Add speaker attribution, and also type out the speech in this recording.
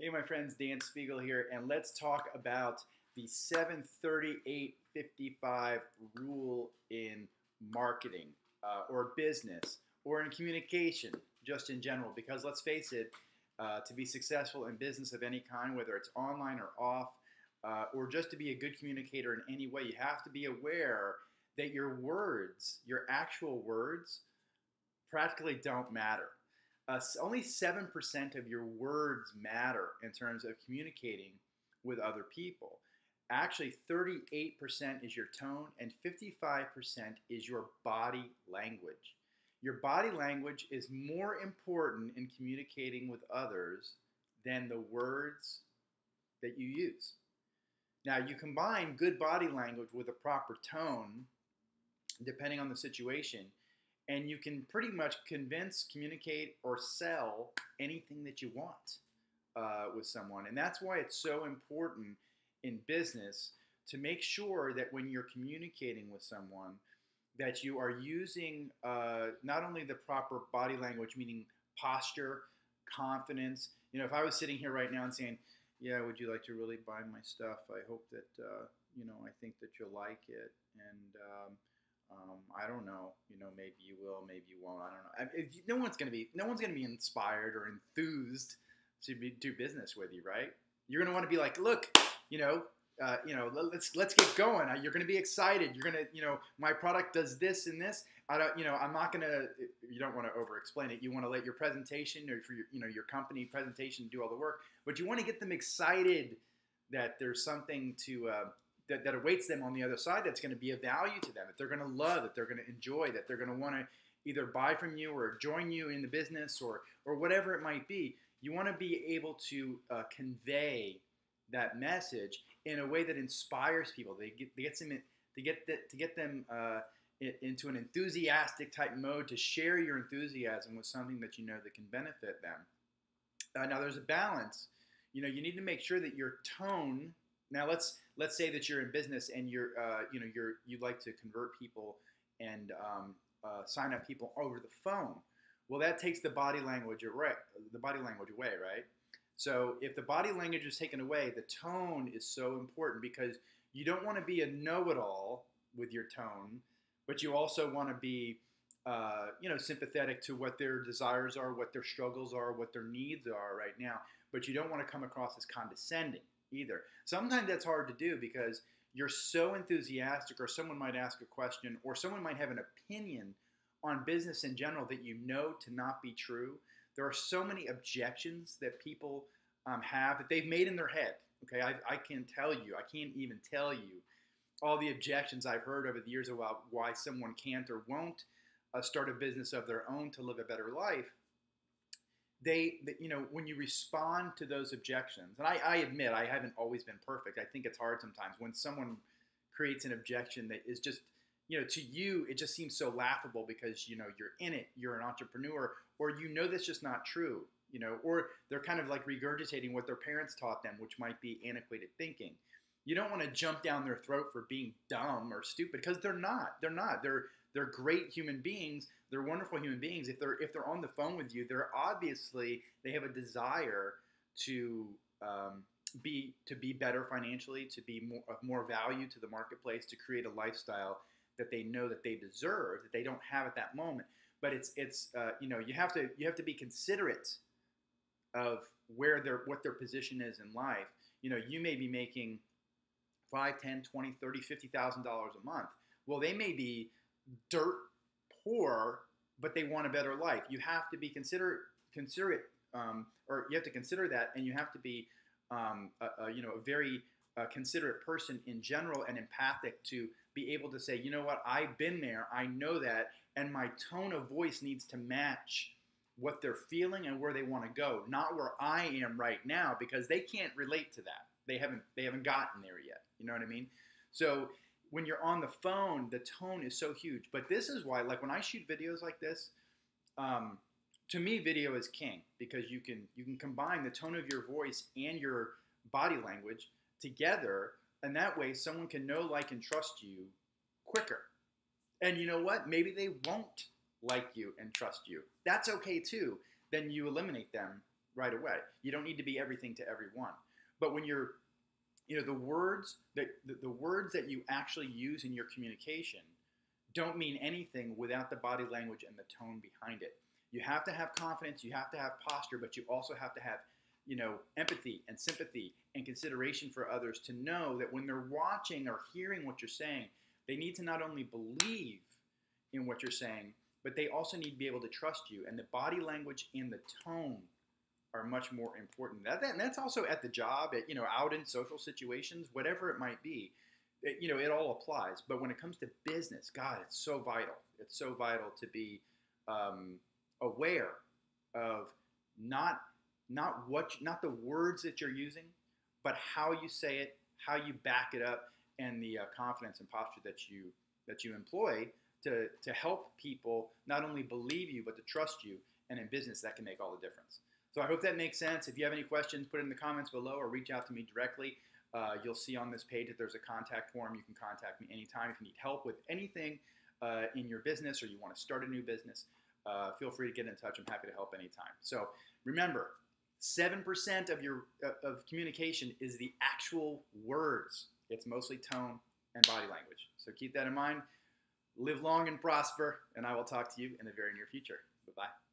Speaker 1: Hey, my friends, Dan Spiegel here, and let's talk about the 73855 rule in marketing or business or in communication, just in general. Because let's face it, to be successful in business of any kind, whether it's online or off, or just to be a good communicator in any way, you have to be aware that your words, your actual words, practically don't matter. Only 7% of your words matter in terms of communicating with other people. Actually, 38% is your tone, and 55% is your body language. Your body language is more important in communicating with others than the words that you use. Now, you combine good body language with a proper tone, depending on the situation, and you can pretty much convince, communicate, or sell anything that you want with someone. And that's why it's so important in business to make sure that when you're communicating with someone, that you are using not only the proper body language, meaning posture, confidence. You know, if I was sitting here right now and saying, yeah, would you like to really buy my stuff? I hope that, I think that you'll like it. And I don't know. Maybe you will, maybe you won't. I don't know. No one's gonna be inspired or enthused to do business with you, right? You're gonna want to be like, look, let's get going. You're gonna be excited. You're gonna, my product does this and this. I'm not gonna. You don't want to over-explain it. You want to let your presentation or for your company presentation do all the work, but you want to get them excited that there's something to. That awaits them on the other side that's going to be of value to them, that they're going to love, that they're going to enjoy, that they're going to want to either buy from you or join you in the business or whatever it might be. You want to be able to convey that message in a way that inspires people. To get them into an enthusiastic type mode, to share your enthusiasm with something that that can benefit them. Now there's a balance. You need to make sure that your tone. Now let's say that you're in business and you'd like to convert people and sign up people over the phone. Well, that takes the body language away. Right? So if the body language is taken away, the tone is so important because you don't want to be a know-it-all with your tone, but you also want to be sympathetic to what their desires are, what their struggles are, what their needs are right now. But you don't want to come across as condescending either. Sometimes that's hard to do because you're so enthusiastic, or someone might ask a question, or someone might have an opinion on business in general that to not be true. There are so many objections that people have that they've made in their head. Okay, I can't even tell you all the objections I've heard over the years about why someone can't or won't start a business of their own to live a better life. When you respond to those objections, and I admit I haven't always been perfect. I think it's hard sometimes when someone creates an objection that is just, to you, it just seems so laughable because, you're in it, you're an entrepreneur, or that's just not true, or they're kind of like regurgitating what their parents taught them, which might be antiquated thinking. You don't want to jump down their throat for being dumb or stupid because they're not. They're great human beings. They're wonderful human beings. If they're on the phone with you, they have a desire to be better financially, to be of more value to the marketplace, to create a lifestyle that they know that they deserve, that they don't have at that moment. But you have to be considerate of what their position is in life. You may be making $5, $10, $20, $30, $50,000 a month. Well, they may be dirt poor, but they want a better life. You have to be considerate, or you have to consider that, and you have to be a very considerate person in general and empathic to be able to say, you know what, I've been there, I know that, and my tone of voice needs to match what they're feeling and where they want to go, not where I am right now, because they can't relate to that. They haven't gotten there yet. You know what I mean? So when you're on the phone, the tone is so huge. But this is why, like when I shoot videos like this, to me, video is king because you can combine the tone of your voice and your body language together, and that way someone can know, like, and trust you quicker. And you know what? Maybe they won't like you and trust you. That's okay too. Then you eliminate them right away. You don't need to be everything to everyone. But when you're, the words the words that you actually use in your communication don't mean anything without the body language and the tone behind it. You have to have confidence, you have to have posture, but you also have to have, empathy and sympathy and consideration for others to know that when they're watching or hearing what you're saying, they need to not only believe in what you're saying, but they also need to be able to trust you. And the body language and the tone are much more important. And that's also at the job, out in social situations, whatever it might be. It all applies. But when it comes to business, God, it's so vital. It's so vital to be aware of not the words that you're using, but how you say it, how you back it up, and the confidence and posture that you employ to help people not only believe you but to trust you. And in business, that can make all the difference. So I hope that makes sense. If you have any questions, put it in the comments below or reach out to me directly. You'll see on this page that there's a contact form. You can contact me anytime if you need help with anything in your business or you want to start a new business. Feel free to get in touch. I'm happy to help anytime. So remember, 7% of communication is the actual words. It's mostly tone and body language. So keep that in mind. Live long and prosper, and I will talk to you in the very near future. Bye-bye.